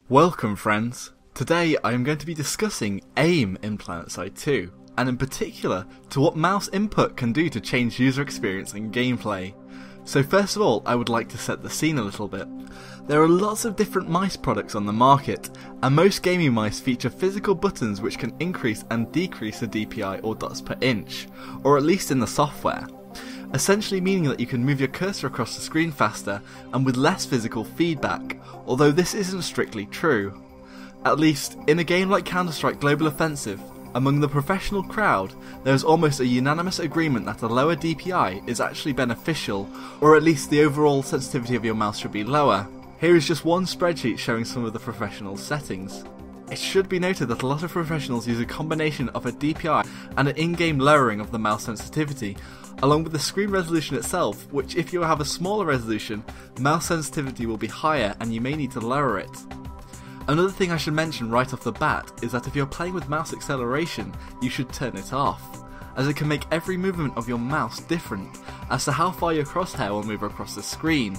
Welcome friends! Today I am going to be discussing aim in Planetside 2, and in particular to what mouse input can do to change user experience and gameplay. So first of all, I would like to set the scene a little bit. There are lots of different mice products on the market, and most gaming mice feature physical buttons which can increase and decrease the DPI or dots per inch, or at least in the software. Essentially meaning that you can move your cursor across the screen faster and with less physical feedback, although this isn't strictly true. At least, in a game like Counter-Strike Global Offensive, among the professional crowd, there is almost a unanimous agreement that a lower DPI is actually beneficial, or at least the overall sensitivity of your mouse should be lower. Here is just one spreadsheet showing some of the professional settings. It should be noted that a lot of professionals use a combination of a DPI and an in-game lowering of the mouse sensitivity, along with the screen resolution itself, which if you have a smaller resolution, mouse sensitivity will be higher and you may need to lower it. Another thing I should mention right off the bat is that if you're playing with mouse acceleration, you should turn it off, as it can make every movement of your mouse different as to how far your crosshair will move across the screen,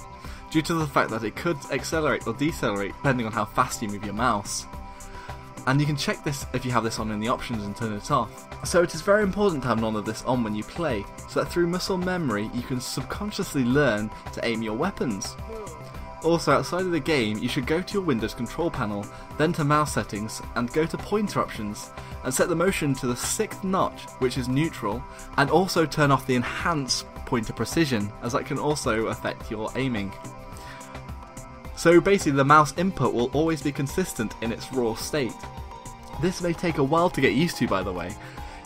due to the fact that it could accelerate or decelerate depending on how fast you move your mouse. And you can check this if you have this on in the options and turn it off. So it is very important to have none of this on when you play, so that through muscle memory you can subconsciously learn to aim your weapons. Also, outside of the game, you should go to your Windows control panel, then to mouse settings, and go to pointer options, and set the motion to the 6th notch, which is neutral, and also turn off the enhance pointer precision, as that can also affect your aiming. So basically the mouse input will always be consistent in its raw state. This may take a while to get used to, by the way,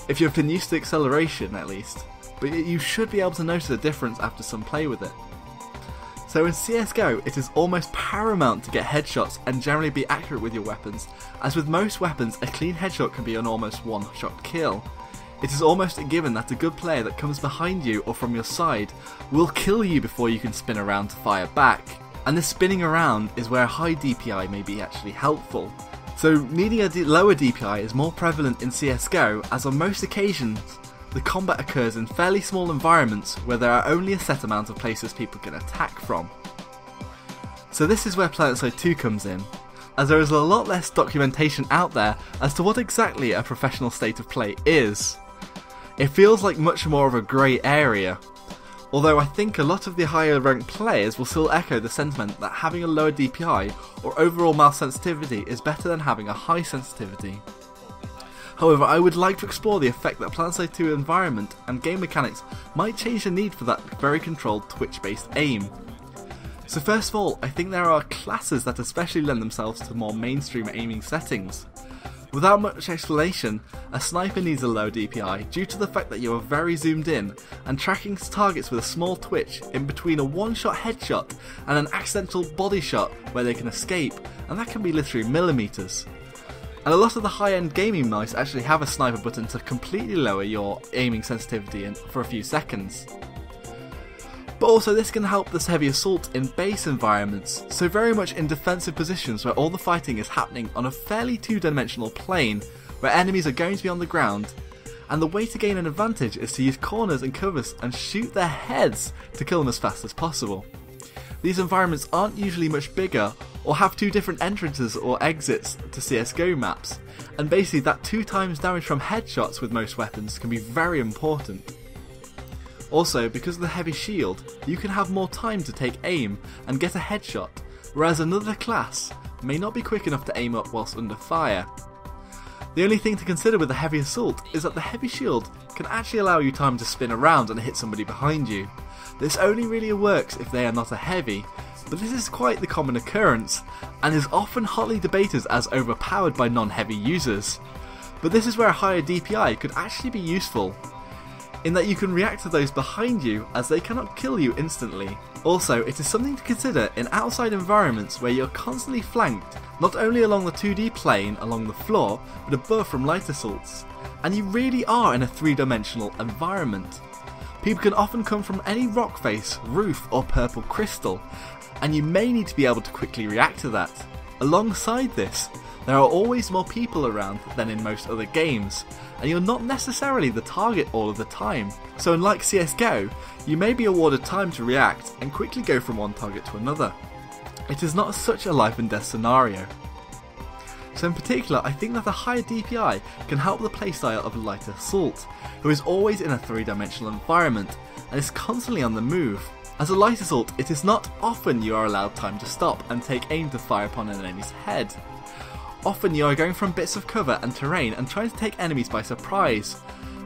if you've been used to acceleration at least, but you should be able to notice a difference after some play with it. So in CSGO, it is almost paramount to get headshots and generally be accurate with your weapons, as with most weapons a clean headshot can be an almost one-shot kill. It is almost a given that a good player that comes behind you or from your side will kill you before you can spin around to fire back, and this spinning around is where a high DPI may be actually helpful. So needing a lower DPI is more prevalent in CSGO, as on most occasions the combat occurs in fairly small environments where there are only a set amount of places people can attack from. So this is where Planetside 2 comes in, as there is a lot less documentation out there as to what exactly a professional state of play is. It feels like much more of a grey area, although I think a lot of the higher ranked players will still echo the sentiment that having a lower DPI or overall mouse sensitivity is better than having a high sensitivity. However, I would like to explore the effect that Planetside 2 environment and game mechanics might change the need for that very controlled twitch-based aim. So first of all, I think there are classes that especially lend themselves to more mainstream aiming settings. Without much explanation, a sniper needs a low DPI due to the fact that you are very zoomed in and tracking targets with a small twitch in between a one-shot headshot and an accidental body shot where they can escape, and that can be literally millimeters. And a lot of the high-end gaming mice actually have a sniper button to completely lower your aiming sensitivity for a few seconds. But also this can help this heavy assault in base environments, so very much in defensive positions where all the fighting is happening on a fairly two-dimensional plane, where enemies are going to be on the ground, and the way to gain an advantage is to use corners and covers and shoot their heads to kill them as fast as possible. These environments aren't usually much bigger or have two different entrances or exits to CSGO maps, and basically that 2 times damage from headshots with most weapons can be very important. Also, because of the heavy shield, you can have more time to take aim and get a headshot, whereas another class may not be quick enough to aim up whilst under fire. The only thing to consider with the heavy assault is that the heavy shield can actually allow you time to spin around and hit somebody behind you. This only really works if they are not a heavy, but this is quite the common occurrence, and is often hotly debated as overpowered by non-heavy users. But this is where a higher DPI could actually be useful, in that you can react to those behind you as they cannot kill you instantly. Also, it is something to consider in outside environments where you're constantly flanked, not only along the 2D plane along the floor, but above from light assaults, and you really are in a 3-dimensional environment. People can often come from any rock face, roof or purple crystal, and you may need to be able to quickly react to that. Alongside this, there are always more people around than in most other games, and you're not necessarily the target all of the time. So unlike CSGO, you may be awarded time to react and quickly go from one target to another. It is not such a life and death scenario. So in particular, I think that a higher DPI can help the playstyle of a lighter assault, who is always in a 3-dimensional environment and is constantly on the move. As a light assault, it is not often you are allowed time to stop and take aim to fire upon an enemy's head. Often you are going from bits of cover and terrain and trying to take enemies by surprise,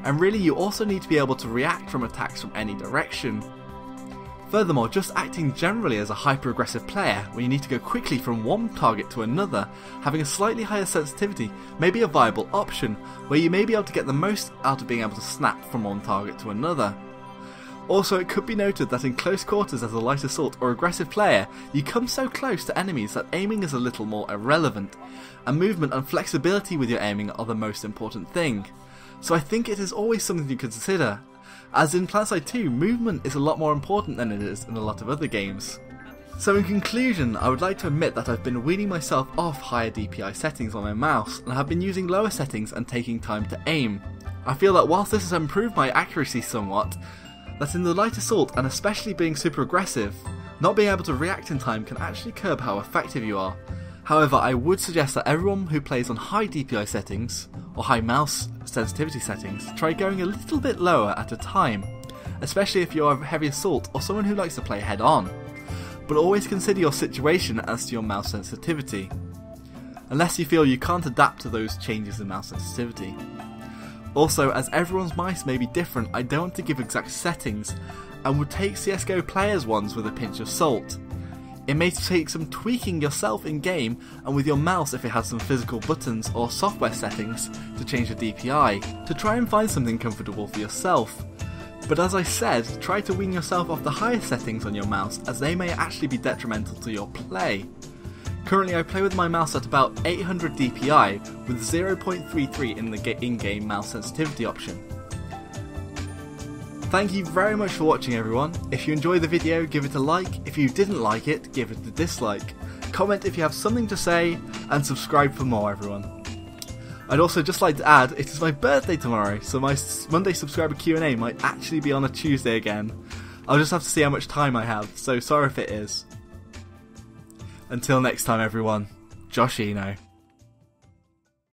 and really you also need to be able to react from attacks from any direction. Furthermore, just acting generally as a hyper-aggressive player, where you need to go quickly from one target to another, having a slightly higher sensitivity may be a viable option, where you may be able to get the most out of being able to snap from one target to another. Also, it could be noted that in close quarters as a light assault or aggressive player, you come so close to enemies that aiming is a little more irrelevant, and movement and flexibility with your aiming are the most important thing. So I think it is always something you consider, as in Planetside 2, movement is a lot more important than it is in a lot of other games. So in conclusion, I would like to admit that I've been weaning myself off higher DPI settings on my mouse, and have been using lower settings and taking time to aim. I feel that whilst this has improved my accuracy somewhat, that in the light assault, and especially being super aggressive, not being able to react in time can actually curb how effective you are. However, I would suggest that everyone who plays on high DPI settings, or high mouse sensitivity settings, try going a little bit lower at a time, especially if you are a heavy assault or someone who likes to play head on. But always consider your situation as to your mouse sensitivity, unless you feel you can't adapt to those changes in mouse sensitivity. Also, as everyone's mice may be different, I don't want to give exact settings, and would take CSGO players' ones with a pinch of salt. It may take some tweaking yourself in game and with your mouse if it has some physical buttons or software settings to change the DPI, to try and find something comfortable for yourself. But as I said, try to wean yourself off the higher settings on your mouse, as they may actually be detrimental to your play. Currently I play with my mouse at about 800 DPI with 0.33 in the in-game mouse sensitivity option. Thank you very much for watching everyone. If you enjoyed the video, give it a like. If you didn't like it, give it a dislike. Comment if you have something to say, and subscribe for more everyone. I'd also just like to add, it is my birthday tomorrow, so my Monday subscriber Q&A might actually be on a Tuesday again. I'll just have to see how much time I have, so sorry if it is. Until next time everyone, Joshino.